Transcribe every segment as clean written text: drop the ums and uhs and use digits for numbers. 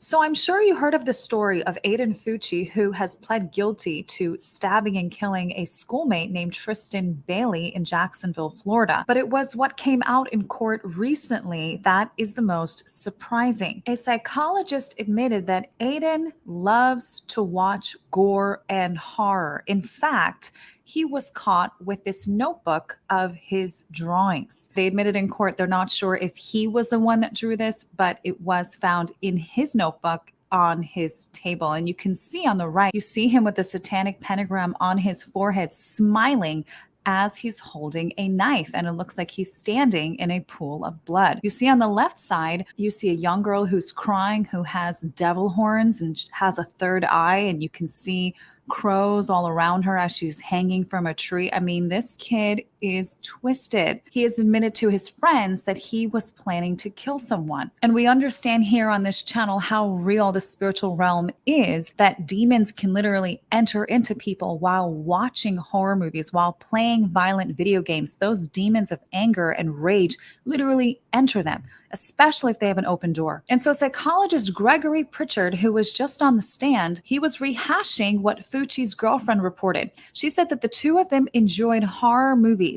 So I'm sure you heard of the story of Aiden Fucci, who has pled guilty to stabbing and killing a schoolmate named Tristyn Bailey in Jacksonville, Florida. But it was what came out in court recently that is the most surprising. A psychologist admitted that Aiden loves to watch gore and horror. In fact, he was caught with this notebook of his drawings. They admitted in court they're not sure if he was the one that drew this, but it was found in his notebook on his table. And you can see on the right, you see him with the satanic pentagram on his forehead, smiling as he's holding a knife, and it looks like he's standing in a pool of blood. You see on the left side, you see a young girl who's crying, who has devil horns and has a third eye, and you can see crows all around her as she's hanging from a tree. I mean, this kid is twisted. He has admitted to his friends that he was planning to kill someone. And we understand here on this channel how real the spiritual realm is, that demons can literally enter into people while watching horror movies, while playing violent video games. Those demons of anger and rage literally enter them, especially if they have an open door. And so psychologist Gregory Pritchard, who was just on the stand, he was rehashing what Fucci's girlfriend reported. She said that the two of them enjoyed horror movies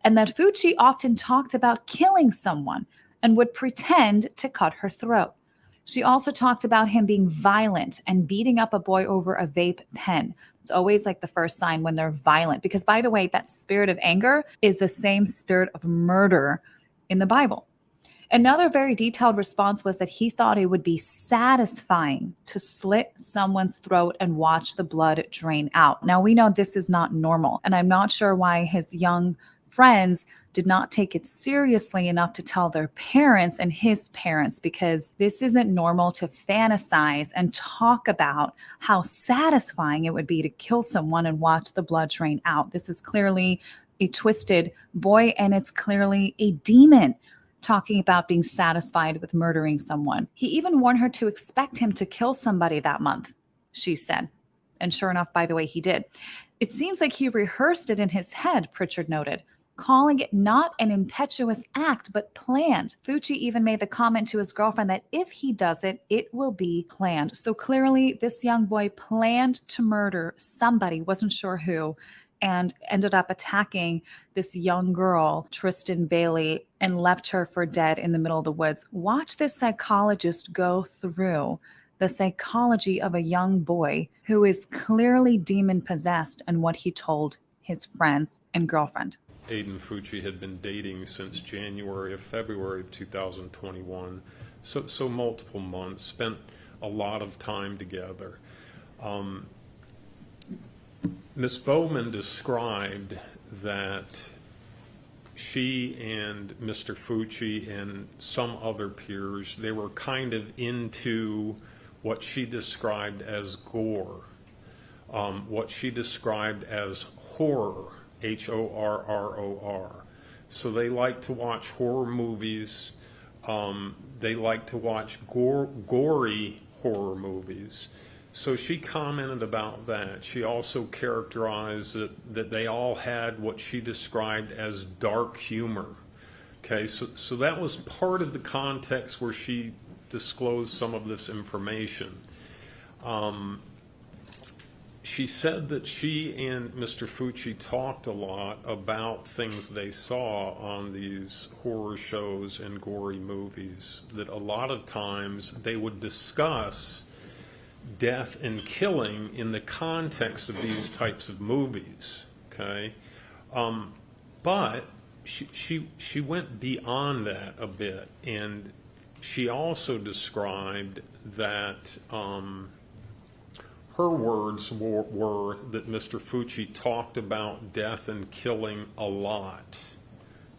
and that Fucci often talked about killing someone and would pretend to cut her throat. She also talked about him being violent and beating up a boy over a vape pen. It's always like the first sign when they're violent, because by the way, that spirit of anger is the same spirit of murder in the Bible. Another very detailed response was that he thought it would be satisfying to slit someone's throat and watch the blood drain out. Now, we know this is not normal, and I'm not sure why his young friends did not take it seriously enough to tell their parents and his parents, because this isn't normal to fantasize and talk about how satisfying it would be to kill someone and watch the blood drain out. This is clearly a twisted boy, and it's clearly a demon talking about being satisfied with murdering someone. He even warned her to expect him to kill somebody that month, she said. And sure enough, by the way, he did. It seems like he rehearsed it in his head, Pritchard noted, calling it not an impetuous act, but planned. Fucci even made the comment to his girlfriend that if he does it, it will be planned. So clearly this young boy planned to murder somebody, wasn't sure who, and ended up attacking this young girl, Tristyn Bailey, and left her for dead in the middle of the woods. Watch this psychologist go through the psychology of a young boy who is clearly demon-possessed and what he told his friends and girlfriend. Aiden Fucci had been dating since January or February of 2021, so multiple months, spent a lot of time together. Ms. Bowman described that she and Mr. Fucci and some other peers, they were kind of into what she described as gore, what she described as horror, H-O-R-R-O-R. So they like to watch horror movies. They like to watch gory horror movies. So she commented about that. She also characterized that they all had what she described as dark humor. Okay, so that was part of the context where she disclosed some of this information. She said that she and Mr. Fucci talked a lot about things they saw on these horror shows and gory movies, that a lot of times they would discuss death and killing in the context of these types of movies, okay? But she went beyond that a bit, and she also described that her words were that Mr. Fucci talked about death and killing a lot,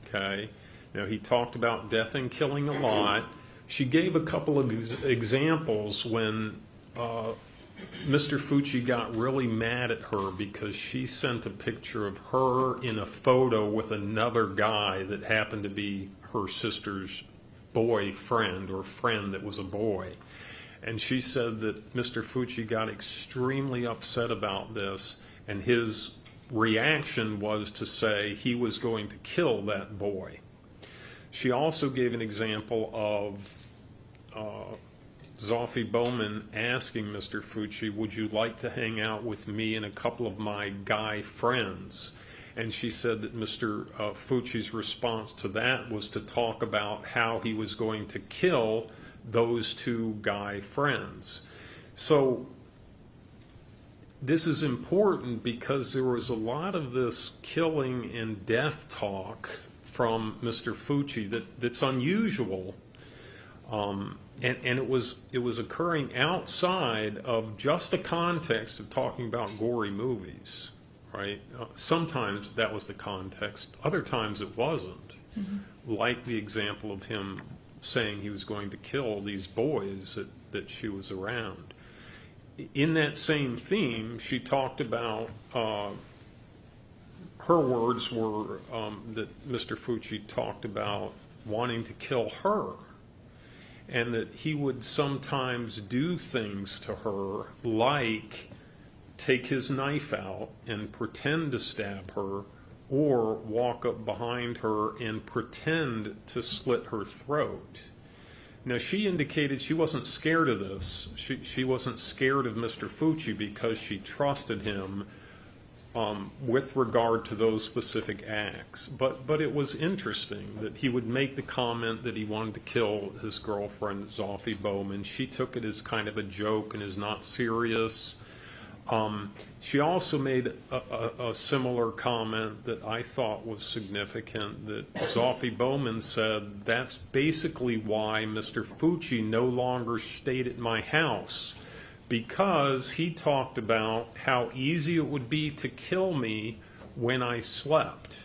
okay? Now, he talked about death and killing a lot. She gave a couple of examples when Mr. Fucci got really mad at her because she sent a picture of her in a photo with another guy that happened to be her sister's boyfriend or friend that was a boy. And she said that Mr. Fucci got extremely upset about this, and his reaction was to say he was going to kill that boy. She also gave an example of Zoffie Bowman asking Mr. Fucci, would you like to hang out with me and a couple of my guy friends? And she said that Mr. Fucci's response to that was to talk about how he was going to kill those two guy friends. So this is important because there was a lot of this killing and death talk from Mr. Fucci that's unusual, and it was occurring outside of just the context of talking about gory movies, right? Sometimes that was the context, other times it wasn't. Like the example of him saying he was going to kill these boys that she was around. In that same theme, she talked about, her words were that Mr. Fucci talked about wanting to kill her, and that he would sometimes do things to her like take his knife out and pretend to stab her, or walk up behind her and pretend to slit her throat. Now, she indicated she wasn't scared of this. She wasn't scared of Mr. Fucci because she trusted him with regard to those specific acts. But it was interesting that he would make the comment that he wanted to kill his girlfriend, Zoffie Bowman. She took it as kind of a joke and is not serious. She also made a similar comment that I thought was significant, that Zoffie Bowman said, that's basically why Mr. Fucci no longer stayed at my house, because he talked about how easy it would be to kill me when I slept.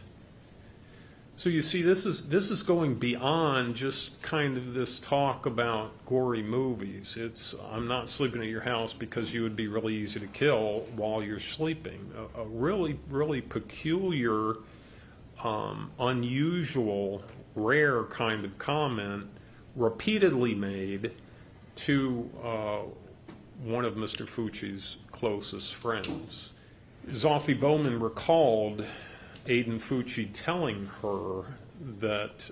So you see, this is going beyond just kind of this talk about gory movies. It's, I'm not sleeping at your house because you would be really easy to kill while you're sleeping. A really, really peculiar, unusual, rare kind of comment repeatedly made to one of Mr. Fucci's closest friends. Zoffie Bowman recalled Aiden Fucci telling her that,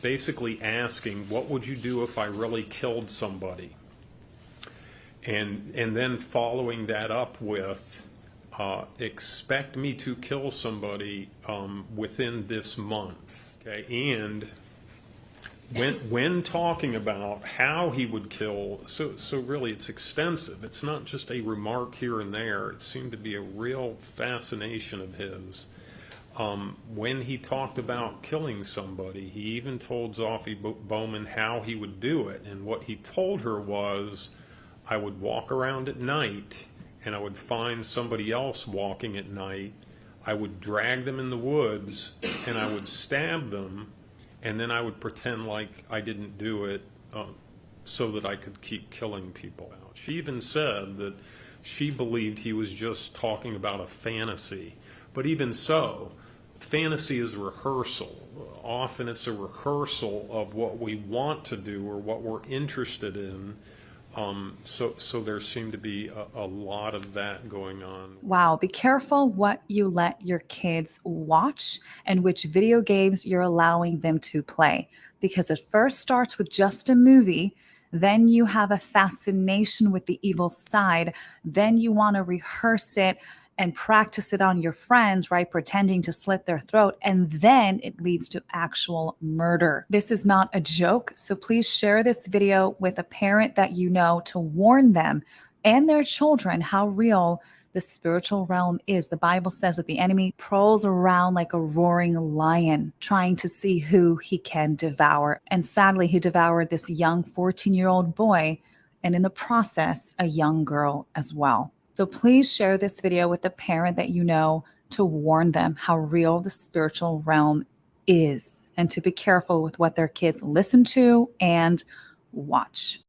basically asking, what would you do if I really killed somebody? And then following that up with, expect me to kill somebody within this month. Okay, and when talking about how he would kill, so really it's extensive. It's not just a remark here and there. It seemed to be a real fascination of his. When he talked about killing somebody, he even told Zoffie Bowman how he would do it. And what he told her was, I would walk around at night and I would find somebody else walking at night. I would drag them in the woods and I would stab them, and then I would pretend like I didn't do it so that I could keep killing people out. She even said that she believed he was just talking about a fantasy. But even so, fantasy is a rehearsal. Often it's a rehearsal of what we want to do or what we're interested in. So there seemed to be a lot of that going on. Wow, be careful what you let your kids watch and which video games you're allowing them to play, because it first starts with just a movie. Then you have a fascination with the evil side. Then you want to rehearse it and practice it on your friends, right? Pretending to slit their throat. And then it leads to actual murder. This is not a joke. So please share this video with a parent that you know to warn them and their children how real the spiritual realm is. The Bible says that the enemy prowls around like a roaring lion, trying to see who he can devour. And sadly, he devoured this young 14-year-old boy, and in the process, a young girl as well. So please share this video with the parent that you know to warn them how real the spiritual realm is, and to be careful with what their kids listen to and watch.